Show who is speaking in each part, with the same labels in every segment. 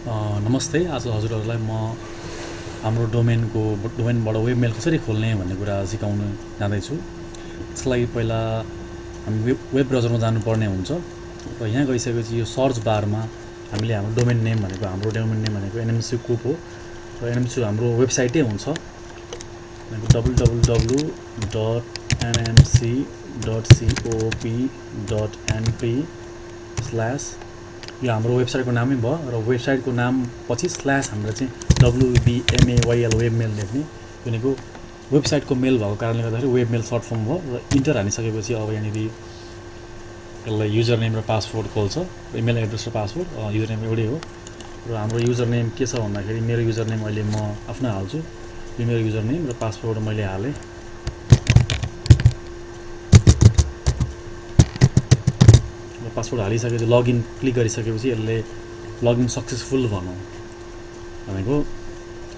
Speaker 1: नमस्ते। आज हजुरहरूलाई म हाम्रो डोमेनबाट वेबमेल कसरी खोल्ने भन्ने कुरा सिकाउन जाँदैछु। त्यसको लागि पहिला हामी वेब ब्राउजरमा जानुपर्ने हुन्छ र यहाँ गइसकेपछि यो सर्च बारमा हामीले हाम्रो डोमेन नेम भनेको NMC-COOP हो र NMC हाम्रो वेबसाइटै हुन्छ भनेको www.nmc.coop.np/ यो हाम्रो वेबसाइटको नामै भयो र वेबसाइटको नाम पछि स्ल्यास हाम्रो चाहिँ WBMAYL वेबमेल लेख्ने भनेको वेबसाइटको मेल भएको कारणले गर्दाखेरि वेबमेल सर्ट फर्म भयो र इन्टर हानिसकेपछि अब यहाँनिर यसलाई युजर नेम र पासवर्ड खोल्छ। इमेल एड्रेस र पासवर्ड युजर नेम एउटै हो र हाम्रो युजर नेम के छ भन्दाखेरि मेरो युजर नेम अहिले म आफ्नो हाल्छु। यो मेरो युजर नेम र पासवर्ड मैले हालेँ। पासवर्ड हालिसकेपछि लगइन क्लिक गरिसकेपछि यसले लगइन सक्सेसफुल भनेको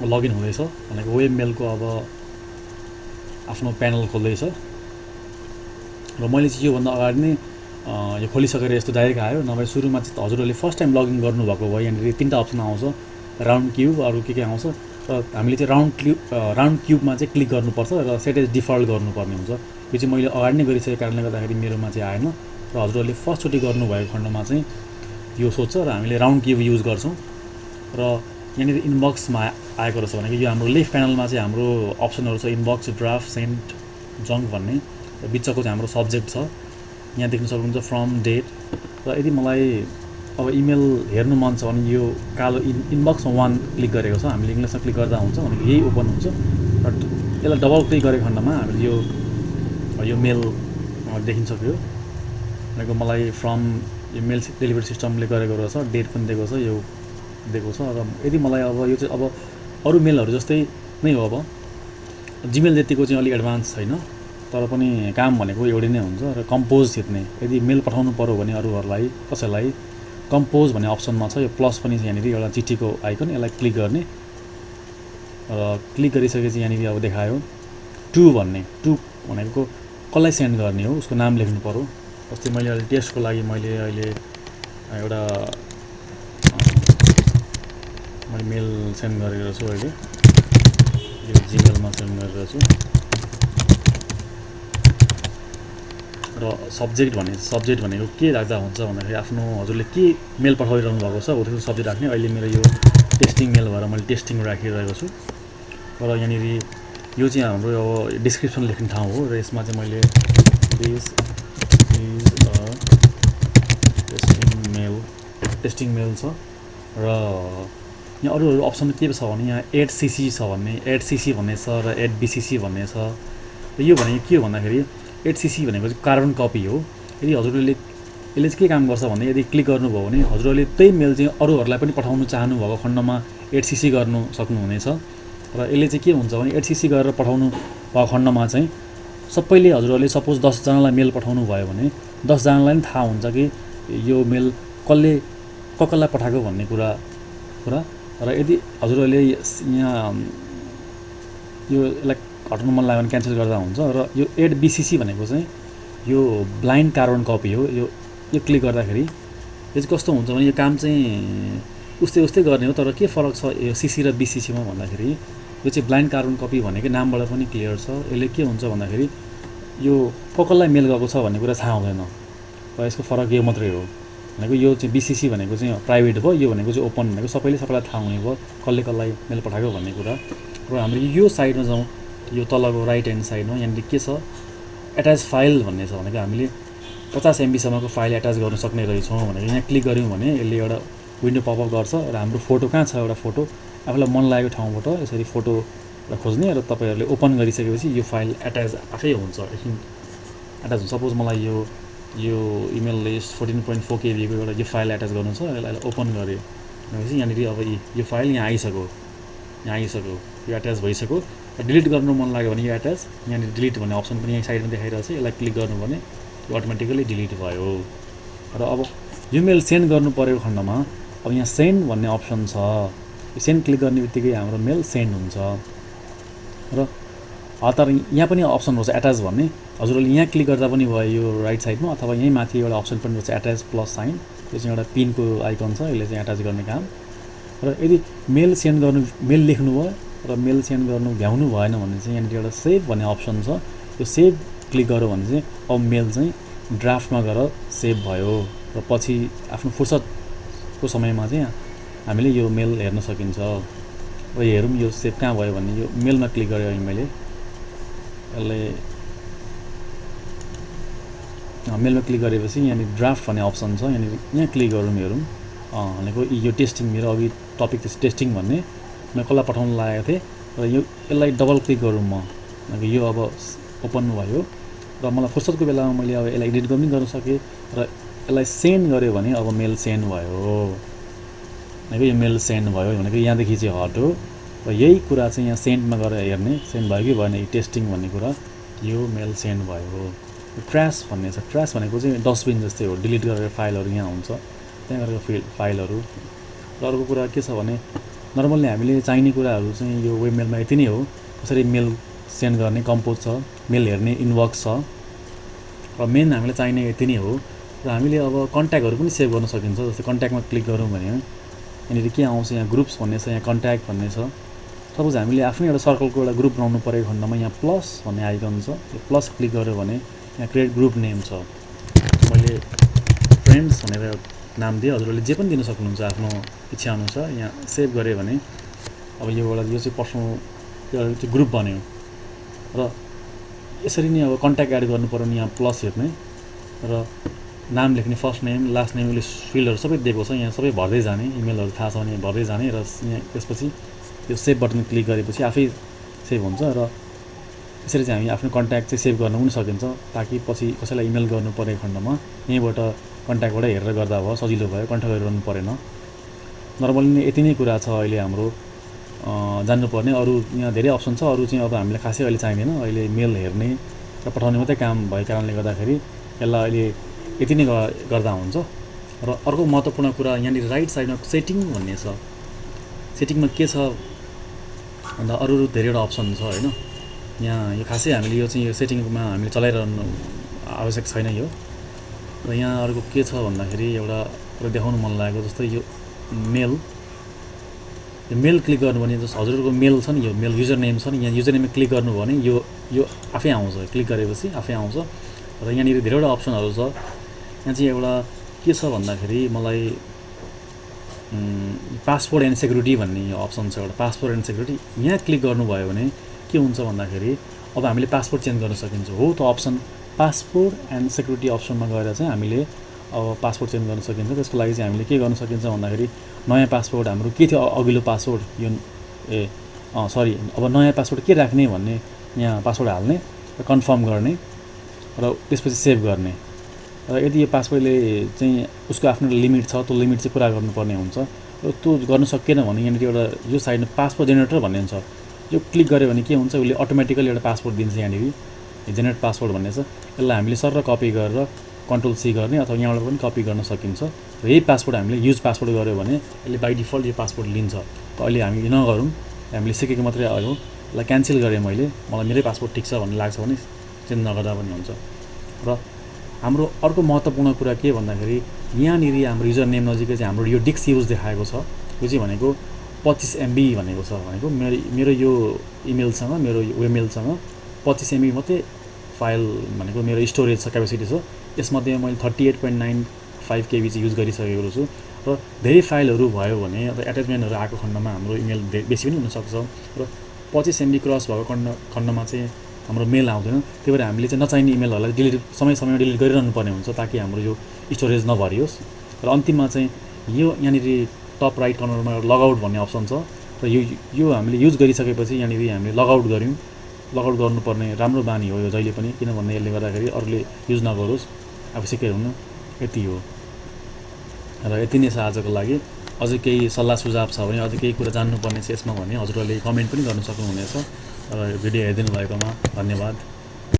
Speaker 1: लगइन हुँदैछ भनेको वेबमेलको अब आफ्नो प्यानल खोल्दैछ र मैले चाहिँ योभन्दा अगाडि नै यो खोलिसकेर यस्तो डाइरेक्ट आयो। नभए सुरुमा चाहिँ हजुरहरूले फर्स्ट टाइम लगइन गर्नुभएको भयो यहाँनिर 3टा अप्सन आउँछ, राउन्ड क्युब अरू के आउँछ र हामीले चाहिँ राउन्ड क्युबमा चाहिँ क्लिक गर्नुपर्छ र सेट एज डिफल्ट गर्नुपर्ने हुन्छ। यो चाहिँ मैले अगाडि नै गरिसकेको कारणले गर्दाखेरि मेरोमा चाहिँ आएन र हजुरहरूले फर्स्टचोटि गर्नुभएको खण्डमा चाहिँ यो सोध्छ र हामीले राउन्ड क्युब युज गर्छौँ र यहाँनिर इनबक्समा आएको रहेछ भनेको यो हाम्रो लेफ्ट प्यानलमा चाहिँ हाम्रो अप्सनहरू छ इनबक्स, ड्राफ्ट, सेन्ड, जङ्क भन्ने र बिचको चाहिँ हाम्रो सब्जेक्ट छ। यहाँ देख्न सक्नुहुन्छ फ्रम डेट र यदि मलाई अब इमेल हेर्नु मन छ भने यो कालो इनबक्समा 1 क्लिक गरेको छ, हामीले इङ्ग्लिसमा क्लिक गर्दा हुन्छ भनेको यही ओपन हुन्छ र यसलाई डबल क्लिक गरेको खण्डमा हामीले यो मेल देखिन सक्यो भनेको मलाई फ्रम यो मेल डेलिभरी सिस्टमले गरेको रहेछ, डेट पनि दिएको छ, यो दिएको छ र यदि मलाई अब यो चाहिँ अब अरू मेलहरू जस्तै नै हो। अब जिमेल जतिको चाहिँ अलिक एडभान्स छैन तर पनि काम भनेको एउटै नै हुन्छ र कम्पोज थिच्ने यदि मेल पठाउनु पर्यो भने अरूहरूलाई कसैलाई कम्पोज भन्ने अप्सनमा छ, यो प्लस पनि छ यहाँनिर एउटा चिठीको आइकन, यसलाई क्लिक गर्ने र क्लिक गरिसकेपछि यहाँनिर अब देखायो टु भनेको कसलाई सेन्ड गर्ने हो उसको नाम लेख्नु पर्यो। जस्तै मैले अहिले टेस्टको लागि मैले एउटा मैले मेल सेन्ड गरेको छु, अहिले यो जिमेलमा सेन्ड गरेको छु र सब्जेक्ट भनेको के राख्दा हुन्छ भन्दाखेरि आफ्नो हजुरले के मेल पठाइरहनु भएको छ हो त्यसको सब्जेक्ट राख्ने। अहिले मेरो यो टेस्टिङ मेल भएर मैले टेस्टिङ राखिरहेको छु र यहाँनिर यो चाहिँ हाम्रो अब डिस्क्रिप्सन लेख्ने ठाउँ हो र यसमा चाहिँ मैले दिस इज अ टेस्टिङ मेल छ र यहाँ अरू अप्सन के छ भने यहाँ एड सीसी छ भन्ने छ र एड बीसीसी भन्ने छ र यो भनेको के हो भन्दाखेरि एड सीसी भनेको चाहिँ कार्बन कपी हो। यदि हजुरहरूले यसले चाहिँ के काम गर्छ भने यदि क्लिक गर्नुभयो भने हजुरहरूले त्यही मेल चाहिँ अरूहरूलाई पनि पठाउनु चाहनुभएको खण्डमा एड सीसी गर्नु सक्नुहुनेछ र यसले चाहिँ के हुन्छ भने एड सीसी गरेर पठाउनु भएको खण्डमा चाहिँ सबैले हजुरहरूले सपोज 10 जनालाई मेल पठाउनु भयो भने 10 जनालाई पनि थाहा हुन्छ कि यो मेल कसलाई पठाएको भन्ने कुरा र यदि हजुरहरूले यहाँ यसलाई हटाउनु मन लाग्यो भने क्यान्सल गर्दा हुन्छ र यो एड बीसीसी भनेको चाहिँ यो ब्लाइन्ड कार्बन कपी हो। यो क्लिक गर्दाखेरि यो चाहिँ कस्तो हुन्छ भने यो काम चाहिँ उस्तै गर्ने हो तर के फरक छ यो सीसी र बीसीसीमा भन्दाखेरि यो चाहिँ ब्लाइन्ड कार्बन कपी भनेको नामबाट पनि क्लियर छ। यसले के हुन्छ भन्दाखेरि यो कसलाई मेल गएको छ भन्ने कुरा थाहा हुँदैन र यसको फरक यो मात्रै हो भनेको यो चाहिँ बीसीसी भनेको चाहिँ प्राइभेट भयो, यो भनेको चाहिँ ओपन भनेको सबैलाई थाहा हुने भयो कसलाई मेल पठाएको भन्ने कुरा। र हाम्रो यो साइडमा जाउँ, यो तलको राइट ह्यान्ड साइडमा यहाँनिर के छ एट्याच फाइल भन्ने छ भनेको हामीले 50 MB सम्मको फाइल एट्याच गर्न सक्ने रहेछौँ भनेको यहाँ क्लिक गऱ्यौँ भने यसले एउटा विन्डो पपअप गर्छ र हाम्रो फोटो कहाँ छ एउटा फोटो आफूलाई मन लागेको ठाउँबाट यसरी फोटो खोज्ने र तपाईँहरूले ओपन गरिसकेपछि यो फाइल एट्याच आफै हुन्छ। एकछिन एट्याच हुन्छ। सपोज मलाई यो इमेल लिस्ट 14.4 KB को एउटा यो फाइल एट्याच गर्नु छ, यसलाई ओपन गरेँ भनेपछि यहाँनिर अब यो फाइल यहाँ आइसक्यो यो एट्याच भइसक्यो। डिलिट गर्नु मन लाग्यो भने यो एट्याच यहाँनिर डिलिट भन्ने अप्सन पनि यहाँ साइडमा देखाइरहेको छ, यसलाई क्लिक गर्नु भने यो अटोमेटिकली डिलिट भयो। र अब यो मेल सेन्ड गर्नु परेको खण्डमा अब यहाँ सेन्ड भन्ने अप्सन छ, यो सेन्ड क्लिक गर्ने बित्तिकै हाम्रो मेल सेन्ड हुन्छ र तर यहाँ पनि अप्सन रहेछ एट्याच भन्ने, हजुरहरूले यहाँ क्लिक गर्दा पनि भयो यो राइट साइडमा अथवा यहीँ माथि एउटा अप्सन पनि रहेछ एट्याच प्लस साइन, यो चाहिँ एउटा पिनको आइकन छ, यसले चाहिँ एट्याच गर्ने काम र यदि मेल लेख्नु भयो र मेल सेन्ड गर्नु भ्याउनु भएन भने चाहिँ यहाँनिर एउटा सेभ भन्ने अप्सन छ। त्यो सेभ क्लिक गर्यो भने चाहिँ अब मेल चाहिँ ड्राफ्टमा गएर सेभ भयो र पछि आफ्नो फुर्सदको समयमा चाहिँ हामीले यो मेल हेर्न सकिन्छ। र हेरौँ यो सेभ कहाँ भयो भने यो मेलमा क्लिक गरेँ अहिले मैले यसले मेलमा क्लिक गरेपछि यहाँनिर ड्राफ्ट भन्ने अप्सन छ, यहाँ क्लिक गरौँ हेरौँ। भनेको यो टेस्टिङ मेरो अघि टपिक टेस्टिङ भन्ने मैले कसलाई पठाउन लागेको थिएँ र यसलाई डबल क्लिक गरौँ म यो अब ओपन भयो र मलाई फुर्सदको बेलामा मैले अब यसलाई एडिट पनि गर्न सकेँ र यसलाई सेन्ड गऱ्यो भने अब मेल सेन्ड भयो भनेको यो मेल सेन्ड भयो भनेको यहाँदेखि चाहिँ हट हो। र यही कुरा चाहिँ यहाँ सेन्डमा गएर हेर्ने सेन्ड भयो कि भएन, टेस्टिङ भन्ने कुरा यो मेल सेन्ड भयो। ट्र्यास भन्ने छ, ट्र्यास भनेको चाहिँ डस्टबिन जस्तै हो, डिलिट गरेर फाइलहरू यहाँ हुन्छ त्यहाँ गरेर फाइलहरू। र अर्को कुरा के छ भने नर्मल्ली हामीले चाहिने कुराहरू चाहिँ यो वेब मेलमा यति नै हो। कसरी मेल सेन्ड गर्ने कम्पोज छ, मेल हेर्ने इनबक्स छ र मेन हामीलाई चाहिने यति नै हो। र हामीले अब कन्ट्याक्टहरू पनि सेभ गर्न सकिन्छ। जस्तै कन्ट्याक्टमा क्लिक गरौँ भने यहाँनिर के आउँछ, यहाँ ग्रुप्स भन्ने छ, यहाँ कन्ट्याक्ट भन्ने छ। सपोज हामीले आफ्नै एउटा सर्कलको एउटा ग्रुप बनाउनु परेको खण्डमा यहाँ प्लस भन्ने आइकन छ, यो प्लस क्लिक गऱ्यो भने यहाँ क्रिएट ग्रुप नेम छ। मैले फ्रेन्ड्स भनेर नाम दिएँ, हजुरहरूले जे पनि दिन सक्नुहुन्छ आफ्नो इच्छा अनुसार। यहाँ सेभ गरेँ भने अब यो चाहिँ पर्सनल त्यो ग्रुप बन्यो। र यसरी नै अब कन्ट्याक्ट एड गर्नु पर्यो भने यहाँ प्लस हेर्ने र नाम लेख्ने, फर्स्ट नेम लास्ट नेम, उसले फिल्डहरू सबै दिएको छ, यहाँ सबै भर्दै जाने, इमेलहरू थाहा छ भने भर्दै जाने। र यहाँ त्यसपछि यो सेभ बटन क्लिक गरेपछि आफै सेभ हुन्छ। र यसरी चाहिँ हामी आफ्नो कन्ट्याक्ट चाहिँ सेभ गर्न पनि सकिन्छ, ताकि पछि कसैलाई इमेल गर्नु परेको खण्डमा यहीँबाट कन्ट्याक्टबाट हेरेर गर्दा भयो, सजिलो भयो, कन्ट्याक्ट गरिरहनु परेन। नर्मली नै यति नै कुरा छ अहिले हाम्रो जान्नुपर्ने। अरू यहाँ धेरै अप्सन छ, अरू चाहिँ अब हामीलाई खासै अहिले चाहिँदैन। अहिले मेल हेर्ने र पठाउने मात्रै काम भएको कारणले गर्दाखेरि यसलाई अहिले यति नै गर्दा हुन्छ। र अर्को महत्त्वपूर्ण कुरा यहाँनिर राइट साइडमा सेटिङ भन्ने छ। सेटिङमा के छ भन्दा अरू धेरैवटा अप्सन छ होइन। यहाँ यो खासै हामीले यो चाहिँ यो सेटिङमा हामीले चलाइरहनु आवश्यक छैन यो। र यहाँ अर्को के छ भन्दाखेरि एउटा देखाउनु मन लागेको, जस्तै यो मेल क्लिक गर्नु भने जस्तो हजुरहरूको मेल छ नि, यो मेल युजर नेम छ नि, यहाँ युजर नेममा क्लिक गर्नु भने यो आफै आउँछ, क्लिक गरेपछि आफै आउँछ। र यहाँनिर धेरैवटा अप्सनहरू छ। यहाँ चाहिँ एउटा के छ भन्दाखेरि मलाई पासपोर्ट एन्ड सेक्युरिटी भन्ने यो अप्सन छ, एउटा पासपोर्ट एन्ड सेक्युरिटी। यहाँ क्लिक गर्नुभयो भने के हुन्छ भन्दाखेरि अब हामीले पासपोर्ट चेन्ज गर्न सकिन्छ। हो त अप्सन पासपोर्ट एन्ड सेक्युरिटी अप्सनमा गएर चाहिँ हामीले अब पासपोर्ट चेन्ज गर्न सकिन्छ। त्यसको लागि चाहिँ हामीले के गर्न सकिन्छ भन्दाखेरि नयाँ पासपोर्ट हाम्रो के थियो अघिल्लो पासवर्ड यो अब नयाँ पासवर्ड के राख्ने भन्ने यहाँ पासवर्ड हाल्ने र कन्फर्म गर्ने र त्यसपछि सेभ गर्ने। र यदि यो पासवर्डले चाहिँ उसको आफ्नो लिमिट छ, त्यो लिमिट चाहिँ पुरा गर्नुपर्ने हुन्छ। र त्यो गर्न सकिएन भने यहाँनिर एउटा यो साइडमा पासपोर्ट जेनेरेटर भन्ने छ, यो क्लिक गऱ्यो भने के हुन्छ, उसले अटोमेटिकली एउटा पासपोर्ट दिन्छ। यहाँनिर जेनेरेट पासवर्ड भन्ने छ, यसलाई हामीले सर कपी गरेर कन्ट्रोल सी गर्ने अथवा यहाँबाट पनि कपी गर्न सकिन्छ। र यही पासवर्ड हामीले युज पासवर्ड गऱ्यो भने यसले बाई डिफल्ट यो पासवर्ड लिन्छ। त अहिले हामी नगरौँ, हामीले सिकेको मात्रै आयो, यसलाई क्यान्सल गरेँ मैले, मलाई मेरै पासवर्ड ठिक छ भन्ने लाग्छ भने चेन्ज नगर्दा पनि हुन्छ। र हाम्रो अर्को महत्त्वपूर्ण कुरा के भन्दाखेरि यहाँनिर हाम्रो युजर नेम नजिकै चाहिँ हाम्रो यो डिस्क युज देखाएको छ। यो चाहिँ भनेको 25 MB भनेको छ, भनेको मेरो यो इमेलसँग मेरो वेबमेलसँग 25 MB मात्रै फाइल भनेको मेरो स्टोरेज छ, क्यापेसिटी छ। यसमध्ये मैले 38.95 KB चाहिँ युज गरिसकेको छु। र धेरै फाइलहरू भयो भने र एट्याचमेन्टहरू आएको खण्डमा हाम्रो इमेल बेसी पनि हुनसक्छ। र 25 MB क्रस भएको खण्डमा चाहिँ हाम्रो मेल आउँदैन। त्यही भएर हामीले चाहिँ नचाहिने इमेलहरूलाई डिलिट समयमा डिलिट गरिरहनु पर्ने हुन्छ, ताकि हाम्रो यो स्टोरेज नभरियोस्। र अन्तिममा चाहिँ यो यहाँनिर टप राइट कर्नरमा लगआउट भन्ने अप्सन छ। र यो हामीले युज गरिसकेपछि यहाँनिर हामीले लगआउट गऱ्यौँ। लगआउट गर्नुपर्ने राम्रो बानी हो यो जहिले पनि, किनभने यसले गर्दाखेरि अरूले युज नगरोस्, आवश्यकै हुनु यति हो। र यति नै छ आजको लागि। अझै केही सल्लाह सुझाव छ भने, अझै केही कुरा जान्नुपर्ने छ यसमा भने हजुरहरूले कमेन्ट पनि गर्न सक्नुहुनेछ। र भिडियो हेरिदिनु भएकोमा धन्यवाद।